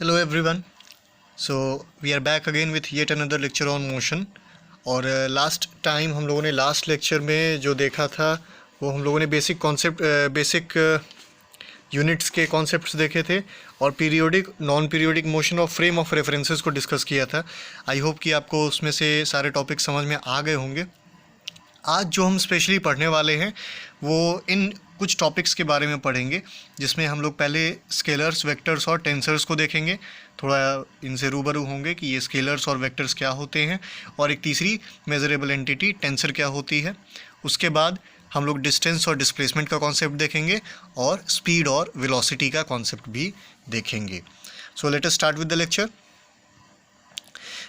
Hello everyone. So we are back again with yet another lecture on motion. और last time हम लोगों ने last lecture में जो देखा था वो हम लोगों ने बेसिक यूनिट्स के कॉन्सेप्ट्स देखे थे और पीरियोडिक नॉन पीरियोडिक मोशन और फ्रेम ऑफ रेफरेंसेस को डिस्कस किया था। आई होप कि आपको उसमें से सारे टॉपिक समझ में आ गए होंगे। आज जो हम स्पेशली पढ़ने वाले हैं वो इन कुछ टॉपिक्स के बारे में पढ़ेंगे, जिसमें हम लोग पहले स्केलर्स, वेक्टर्स और टेंसर्स को देखेंगे, थोड़ा इनसे रूबरू होंगे कि ये स्केलर्स और वेक्टर्स क्या होते हैं, और एक तीसरी मेजरेबल एंटिटी टेंसर क्या होती है। उसके बाद हम लोग डिस्टेंस और डिस्प्लेसमेंट का कॉन्सेप्ट देखेंगे और स्पीड और वेलोसिटी का कॉन्सेप्ट भी देखेंगे। So let us start with the lecture.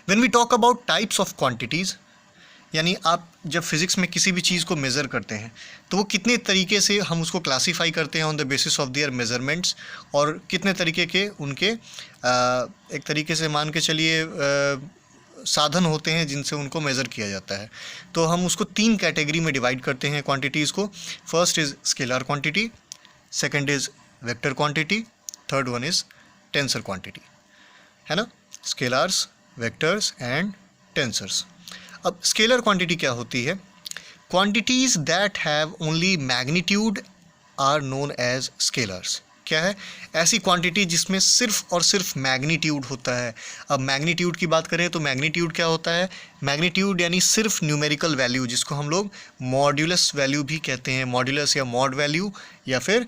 When we talk about types of quantities, यानी आप जब फिज़िक्स में किसी भी चीज़ को मेज़र करते हैं तो वो कितने तरीके से हम उसको क्लासीफाई करते हैं on the basis of their measurements, और कितने तरीके के उनके एक तरीके से मान के चलिए साधन होते हैं जिनसे उनको मेज़र किया जाता है। तो हम उसको 3 कैटेगरी में डिवाइड करते हैं क्वांटिटीज़ को। First is scalar quantity, second is vector quantity, third one is tensor quantity, है ना। Scalars, vectors and tensors. अब स्केलर क्वांटिटी क्या होती है? Quantities that have only magnitude are known as scalars. क्या है? ऐसी क्वांटिटी जिसमें सिर्फ और सिर्फ मैग्नीट्यूड होता है। अब मैग्नीट्यूड की बात करें तो मैग्नीट्यूड क्या होता है? मैग्नीट्यूड यानी सिर्फ न्यूमेरिकल वैल्यू, जिसको हम लोग मॉड्यूलस वैल्यू भी कहते हैं, मॉड्यूलस या मॉड वैल्यू या फिर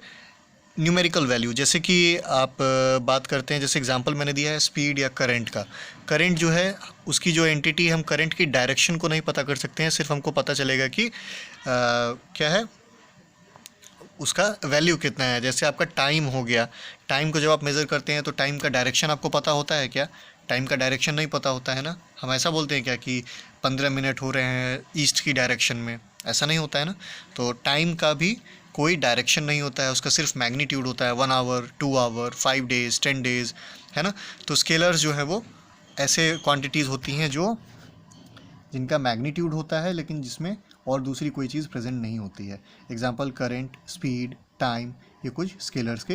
न्यूमेरिकल वैल्यू। जैसे कि आप बात करते हैं, जैसे एग्जांपल मैंने दिया है स्पीड या करंट का। करंट जो है उसकी जो एंटिटी, हम करंट की डायरेक्शन को नहीं पता कर सकते हैं, सिर्फ हमको पता चलेगा कि क्या है, उसका वैल्यू कितना है। जैसे आपका टाइम हो गया, टाइम को जब आप मेज़र करते हैं तो टाइम का डायरेक्शन आपको पता होता है क्या? टाइम का डायरेक्शन नहीं पता होता है ना। हम ऐसा बोलते हैं क्या कि 15 मिनट हो रहे हैं ईस्ट की डायरेक्शन में? ऐसा नहीं होता है ना। तो टाइम का भी कोई डायरेक्शन नहीं होता है, उसका सिर्फ मैग्नीट्यूड होता है। 1 आवर, 2 आवर, 5 डेज़, 10 डेज़, है ना। तो स्केलर्स जो है वो ऐसे क्वांटिटीज़ होती हैं जो जिनका मैग्नीट्यूड होता है लेकिन जिसमें और दूसरी कोई चीज़ प्रेजेंट नहीं होती है। एग्जांपल करंट, स्पीड, टाइम, ये कुछ स्केलर्स के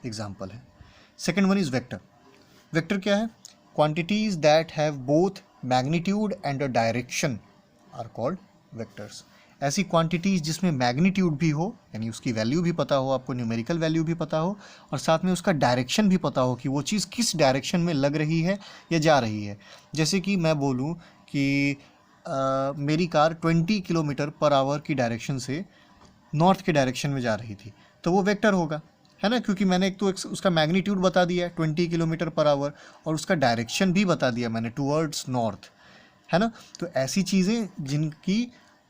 एग्जांपल हैं। Second one is vector. Vector क्या है? Quantities that have both magnitude and a direction are called vectors. ऐसी क्वांटिटीज़ जिसमें मैग्नीट्यूड भी हो, यानी उसकी वैल्यू भी पता हो, आपको न्यूमेरिकल वैल्यू भी पता हो, और साथ में उसका डायरेक्शन भी पता हो कि वो चीज़ किस डायरेक्शन में लग रही है या जा रही है। जैसे कि मैं बोलूँ कि मेरी कार 20 किलोमीटर पर आवर की डायरेक्शन से नॉर्थ के डायरेक्शन में जा रही थी, तो वो वेक्टर होगा, है ना, क्योंकि मैंने एक तो उसका मैग्नीट्यूड बता दिया है 20 किलोमीटर पर आवर, और उसका डायरेक्शन भी बता दिया मैंने, टूवर्ड्स नॉर्थ, है ना। तो ऐसी चीज़ें जिनकी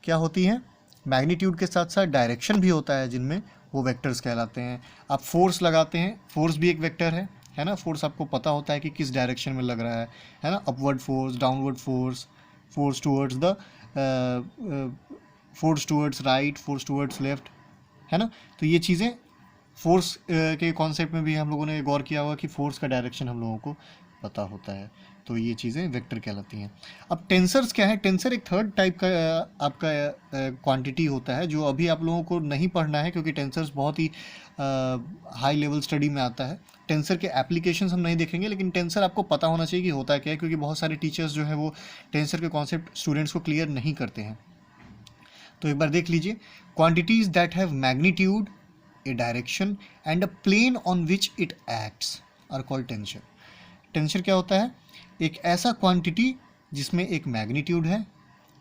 क्या होती हैं, मैग्नीट्यूड के साथ साथ डायरेक्शन भी होता है, जिनमें वो वेक्टर्स कहलाते हैं। आप फोर्स लगाते हैं, फोर्स भी एक वेक्टर है ना। फोर्स आपको पता होता है कि किस डायरेक्शन में लग रहा है ना। Upward force, downward force, force towards the force towards right, force towards left, है ना। तो ये चीज़ें फोर्स के कॉन्सेप्ट में भी हम लोगों ने गौर किया हुआ कि फोर्स का डायरेक्शन हम लोगों को पता होता है। तो ये चीज़ें वेक्टर कहलाती हैं। अब टेंसर्स क्या है? टेंसर एक थर्ड टाइप का आपका क्वांटिटी होता है, जो अभी आप लोगों को नहीं पढ़ना है क्योंकि टेंसर्स बहुत ही हाई लेवल स्टडी में आता है। टेंसर के एप्लीकेशंस हम नहीं देखेंगे, लेकिन टेंसर आपको पता होना चाहिए कि होता क्या है, क्योंकि बहुत सारे टीचर्स जो है वो टेंसर के कॉन्सेप्ट स्टूडेंट्स को क्लियर नहीं करते हैं। तो एक बार देख लीजिए, quantities that have magnitude, a direction and a plane on which it acts are called tensor. Tensor क्या होता है? एक ऐसा क्वांटिटी जिसमें एक मैग्नीट्यूड है,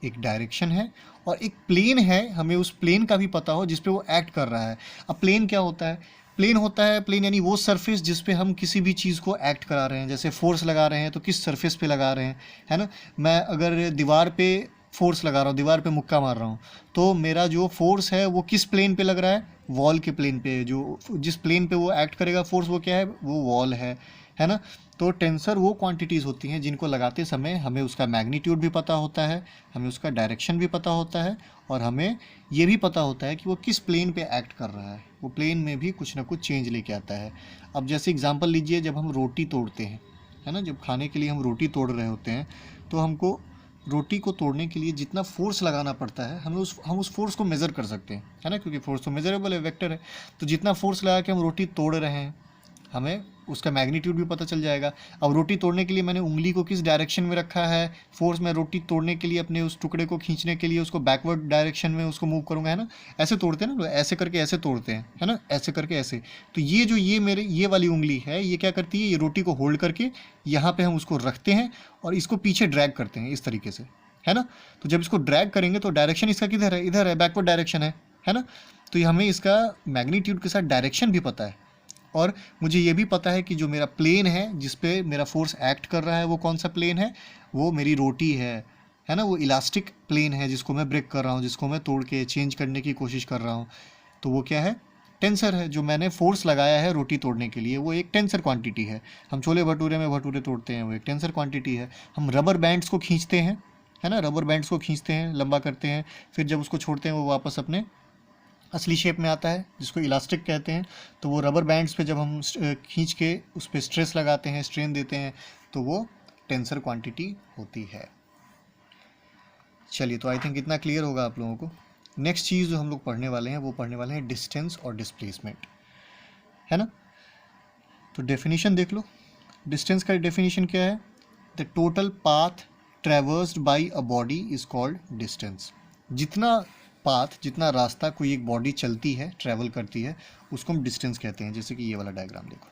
एक डायरेक्शन है और एक प्लेन है, हमें उस प्लेन का भी पता हो जिस पे वो एक्ट कर रहा है। अब प्लेन क्या होता है? प्लेन होता है, प्लेन यानी वो सरफेस जिस पे हम किसी भी चीज़ को एक्ट करा रहे हैं। जैसे फोर्स लगा रहे हैं तो किस सरफेस पे लगा रहे हैं, है ना। मैं अगर दीवार पे फोर्स लगा रहा हूँ, दीवार पे मुक्का मार रहा हूँ, तो मेरा जो फोर्स है वो किस प्लेन पे लग रहा है? वॉल के प्लेन पे। जो जिस प्लेन पे वो एक्ट करेगा फोर्स, वो क्या है? वो वॉल है ना। तो टेंसर वो क्वांटिटीज़ होती हैं जिनको लगाते समय हमें उसका मैग्नीट्यूड भी पता होता है, हमें उसका डायरेक्शन भी पता होता है, और हमें ये भी पता होता है कि वो किस प्लेन पे एक्ट कर रहा है। वो प्लेन में भी कुछ ना कुछ चेंज लेके आता है। अब जैसे एग्जांपल लीजिए, जब हम रोटी तोड़ते हैं, है ना, जब खाने के लिए हम रोटी तोड़ रहे होते हैं, तो हमको रोटी को तोड़ने के लिए जितना फोर्स लगाना पड़ता है, हम उस फोर्स को मेज़र कर सकते हैं, है ना, क्योंकि फोर्स तो मेजरेबल है, वेक्टर है। तो जितना फोर्स लगा के हम रोटी तोड़ रहे हैं, हमें उसका मैग्नीट्यूड भी पता चल जाएगा। अब रोटी तोड़ने के लिए मैंने उंगली को किस डायरेक्शन में रखा है, फोर्स में रोटी तोड़ने के लिए अपने उस टुकड़े को खींचने के लिए उसको बैकवर्ड डायरेक्शन में उसको मूव करूँगा, है ना। ऐसे तोड़ते हैं ना, ऐसे करके ऐसे तोड़ते हैं, है ना, ऐसे करके ऐसे। तो ये जो ये मेरे ये वाली उंगली है, ये क्या करती है, ये रोटी को होल्ड करके यहाँ पे हम उसको रखते हैं और इसको पीछे ड्रैग करते हैं इस तरीके से, है ना। तो जब इसको ड्रैग करेंगे तो डायरेक्शन इसका किधर है, इधर है, बैकवर्ड डायरेक्शन है ना। तो ये हमें इसका मैग्नीट्यूड के साथ डायरेक्शन भी पता है और मुझे ये भी पता है कि जो मेरा प्लेन है जिस पे मेरा फोर्स एक्ट कर रहा है वो कौन सा प्लेन है, वो मेरी रोटी है ना, वो इलास्टिक प्लेन है जिसको मैं ब्रेक कर रहा हूँ, जिसको मैं तोड़ के चेंज करने की कोशिश कर रहा हूँ। तो वो क्या है, टेंसर है। जो मैंने फोर्स लगाया है रोटी तोड़ने के लिए वो एक टेंसर क्वांटिटी है। हम छोले भटूरे में भटूरे तोड़ते हैं, वो एक टेंसर क्वांटिटी है। हम रबर बैंड्स को खींचते हैं, है ना, रबर बैंड्स को खींचते हैं, लंबा करते हैं, फिर जब उसको छोड़ते हैं वो वापस अपने असली शेप में आता है जिसको इलास्टिक कहते हैं। तो वो रबर बैंड्स पे जब हम खींच के उस पर स्ट्रेस लगाते हैं, स्ट्रेन देते हैं, तो वो टेंसर क्वांटिटी होती है। चलिए, तो आई थिंक इतना क्लियर होगा आप लोगों को। नेक्स्ट चीज़ जो हम लोग पढ़ने वाले हैं वो पढ़ने वाले हैं डिस्टेंस और डिस्प्लेसमेंट, है ना। तो डेफिनेशन देख लो। डिस्टेंस का डेफिनेशन क्या है, the total path traversed by a body is called distance. जितना पाथ, जितना रास्ता कोई एक बॉडी चलती है, ट्रैवल करती है, उसको हम डिस्टेंस कहते हैं। जैसे कि ये वाला डायग्राम देखो,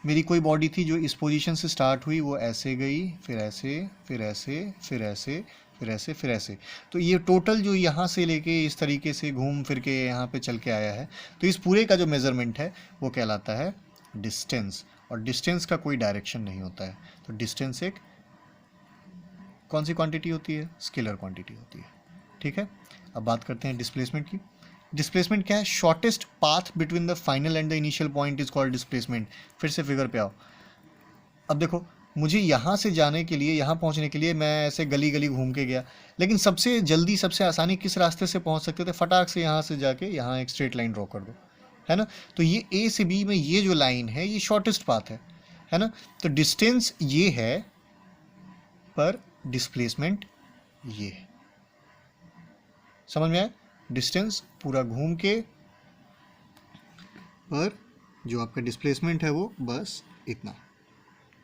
मेरी कोई बॉडी थी जो इस पोजीशन से स्टार्ट हुई, वो ऐसे गई, फिर ऐसे, फिर ऐसे, फिर ऐसे, फिर ऐसे, फिर ऐसे। तो ये टोटल जो यहाँ से लेके इस तरीके से घूम फिर के यहाँ पे चल के आया है, तो इस पूरे का जो मेज़रमेंट है वो कहलाता है डिस्टेंस। और डिस्टेंस का कोई डायरेक्शन नहीं होता है। तो डिस्टेंस एक कौन सी क्वांटिटी होती है, स्केलर क्वांटिटी होती है, ठीक है। अब बात करते हैं डिस्प्लेसमेंट की। डिस्प्लेसमेंट क्या है, shortest path between the final and the initial point is called displacement. फिर से फिगर पे आओ। अब देखो, मुझे यहाँ से जाने के लिए, यहाँ पहुँचने के लिए मैं ऐसे गली गली घूम के गया, लेकिन सबसे जल्दी, सबसे आसानी किस रास्ते से पहुँच सकते थे, फटाक से यहाँ से जाके यहाँ एक स्ट्रेट लाइन ड्रॉ कर दो, है ना। तो ये ए से बी में ये जो लाइन है ये शॉर्टेस्ट पाथ है ना। तो डिस्टेंस ये है पर डिस्प्लेसमेंट ये है। समझ में आया, डिस्टेंस पूरा घूम के, पर जो आपका डिस्प्लेसमेंट है वो बस इतना।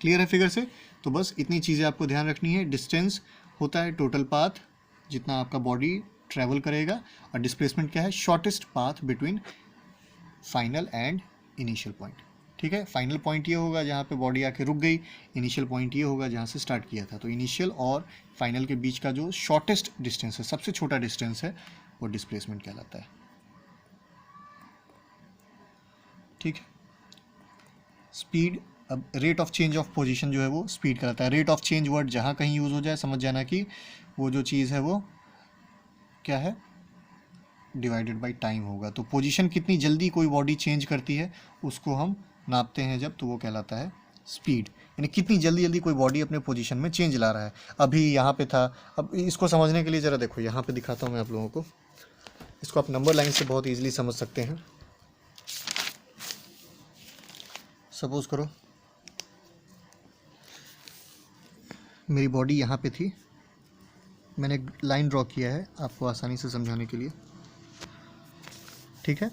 क्लियर है फिगर से। तो बस इतनी चीज़ें आपको ध्यान रखनी है। डिस्टेंस होता है टोटल पाथ जितना आपका बॉडी ट्रैवल करेगा, और डिस्प्लेसमेंट क्या है, shortest path between final and initial point, ठीक है। फाइनल पॉइंट ये होगा जहाँ पे बॉडी आके रुक गई, इनिशियल पॉइंट ये होगा जहाँ से स्टार्ट किया था। तो इनिशियल और फाइनल के बीच का जो शॉर्टेस्ट डिस्टेंस है, सबसे छोटा डिस्टेंस है, वो डिस्प्लेसमेंट कहलाता है, ठीक है। स्पीड, अब rate of change of position जो है वो स्पीड कहलाता है। रेट ऑफ चेंज वर्ड जहाँ कहीं यूज़ हो जाए समझ जाना कि वो जो चीज़ है वो क्या है, डिवाइडेड बाय टाइम होगा। तो पोजीशन कितनी जल्दी कोई बॉडी चेंज करती है उसको हम नापते हैं जब, तो वो कहलाता है स्पीड। यानी कितनी जल्दी जल्दी कोई बॉडी अपने पोजीशन में चेंज ला रहा है। अभी यहाँ पे था, अब इसको समझने के लिए ज़रा देखो, यहाँ पे दिखाता हूँ मैं आप लोगों को। इसको आप नंबर लाइन से बहुत ईजिली समझ सकते हैं। सपोज करो मेरी बॉडी यहाँ पे थी, मैंने लाइन ड्रॉ किया है आपको आसानी से समझाने के लिए, ठीक है।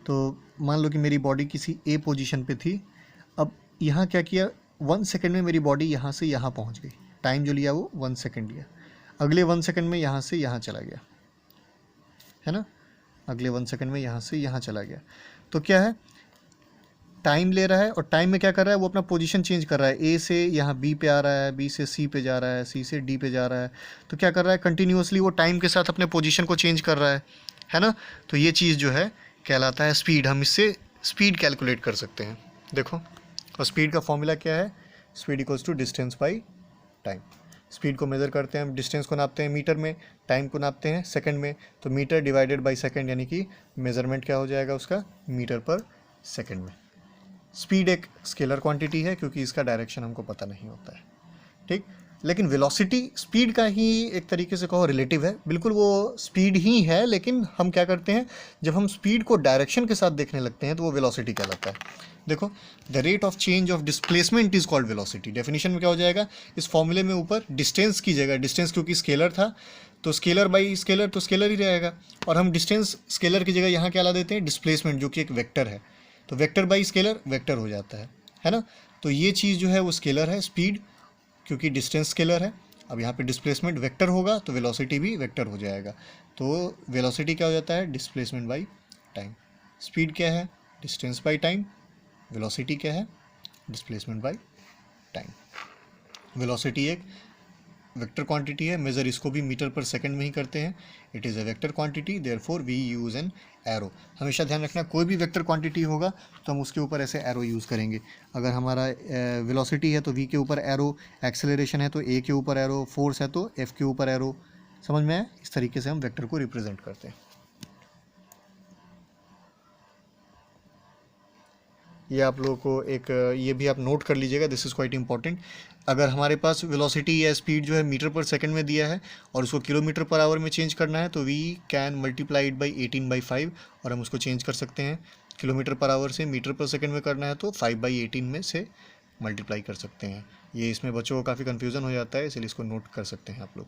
तो मान लो कि मेरी बॉडी किसी ए पोजीशन पे थी। अब यहाँ क्या किया, 1 सेकंड में मेरी बॉडी यहाँ से यहाँ पहुँच गई। टाइम जो लिया वो 1 सेकंड लिया। अगले 1 सेकंड में यहाँ से यहाँ चला गया, है ना। अगले 1 सेकंड में यहाँ से यहाँ चला गया। तो क्या है, टाइम ले रहा है, और टाइम में क्या कर रहा है, वो अपना पोजीशन चेंज कर रहा है। ए से यहाँ बी पे आ रहा है, बी से सी पे जा रहा है, सी से डी पे जा रहा है। तो क्या कर रहा है, कंटिन्यूसली वो टाइम के साथ अपने पोजीशन को चेंज कर रहा है ना। तो ये चीज़ जो है कहलाता है स्पीड। हम इससे स्पीड कैलकुलेट कर सकते हैं, देखो। और स्पीड का फॉर्मूला क्या है, speed equals to distance by time. Speed को मेज़र करते हैं, डिस्टेंस को नापते हैं मीटर में, टाइम को नापते हैं सेकंड में। तो मीटर डिवाइडेड बाई सेकंड, यानी कि मेज़रमेंट क्या हो जाएगा उसका, मीटर पर सेकंड में। स्पीड एक स्केलर क्वांटिटी है क्योंकि इसका डायरेक्शन हमको पता नहीं होता है, ठीक। लेकिन वेलोसिटी स्पीड का ही एक तरीके से कहो रिलेटिव है, बिल्कुल वो स्पीड ही है, लेकिन हम क्या करते हैं, जब हम स्पीड को डायरेक्शन के साथ देखने लगते हैं तो वो वेलोसिटी कहलाता है। देखो, the rate of change of displacement is called velocity. Definition में क्या हो जाएगा, इस फॉर्मूले में ऊपर डिस्टेंस की जगह, डिस्टेंस क्योंकि स्केलर था तो स्केलर बाई स्केलर तो स्केलर ही रहेगा, और हम डिस्टेंस स्केलर की जगह यहाँ क्या ला देते हैं, डिस्प्लेसमेंट, जो कि एक वेक्टर है। तो वेक्टर बाई स्केलर वेक्टर हो जाता है ना। तो ये चीज़ जो है वो स्केलर है, स्पीड क्योंकि डिस्टेंस स्केलर है। अब यहाँ पे डिस्प्लेसमेंट वेक्टर होगा तो वेलोसिटी भी वेक्टर हो जाएगा। तो वेलोसिटी क्या हो जाता है, डिस्प्लेसमेंट बाई टाइम। स्पीड क्या है, डिस्टेंस बाई टाइम। वेलोसिटी क्या है, डिस्प्लेसमेंट बाई टाइम। वेलोसिटी एक वेक्टर क्वांटिटी है, मेज़र इसको भी मीटर पर सेकंड में ही करते हैं। It is a vector quantity, therefore we use an arrow. हमेशा ध्यान रखना, कोई भी वेक्टर क्वांटिटी होगा तो हम उसके ऊपर ऐसे एरो यूज़ करेंगे। अगर हमारा वेलोसिटी है तो वी के ऊपर एरो, एक्सेलरेशन है तो ए के ऊपर एरो, फोर्स है तो एफ के ऊपर एरो। समझ में आया? इस तरीके से हम वेक्टर को रिप्रेजेंट करते हैं। ये आप लोगों को एक ये भी आप नोट कर लीजिएगा, दिस इज़ क्वाइट इंपॉर्टेंट। अगर हमारे पास वेलोसिटी या स्पीड जो है मीटर पर सेकंड में दिया है और उसको किलोमीटर पर आवर में चेंज करना है तो we can multiply it by 18/5 और हम उसको चेंज कर सकते हैं। किलोमीटर पर आवर से मीटर पर सेकंड में करना है तो 5/18 में से मल्टीप्लाई कर सकते हैं। ये इसमें बच्चों को काफ़ी कन्फ्यूज़न हो जाता है, इसलिए इसको नोट कर सकते हैं आप लोग।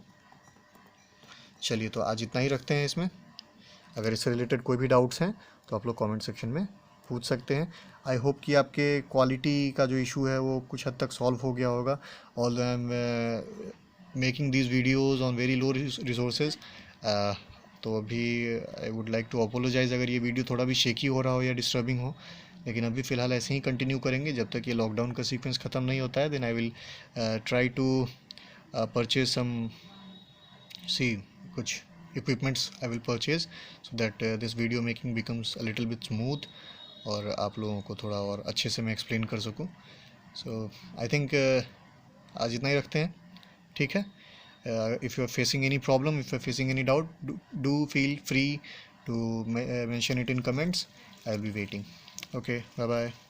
चलिए, तो आज इतना ही रखते हैं इसमें। अगर इससे रिलेटेड कोई भी डाउट्स हैं तो आप लोग कमेंट सेक्शन में पूछ सकते हैं। आई होप कि आपके क्वालिटी का जो इशू है वो कुछ हद तक सॉल्व हो गया होगा। All I am making these videos on very low resources. तो अभी I would like to apologise अगर ये वीडियो थोड़ा भी शेकी हो रहा हो या डिस्टर्बिंग हो, लेकिन अभी फ़िलहाल ऐसे ही कंटिन्यू करेंगे जब तक ये लॉकडाउन का सीक्वेंस ख़त्म नहीं होता है। Then I will try to purchase some कुछ equipments I will purchase so that this video making becomes a little bit smooth और आप लोगों को थोड़ा और अच्छे से मैं एक्सप्लेन कर सकूं। सो आई थिंक आज इतना ही रखते हैं, ठीक है। If you are facing any problem, if you are facing any doubt, do feel free to mention it in comments. I will be waiting. Okay, bye bye.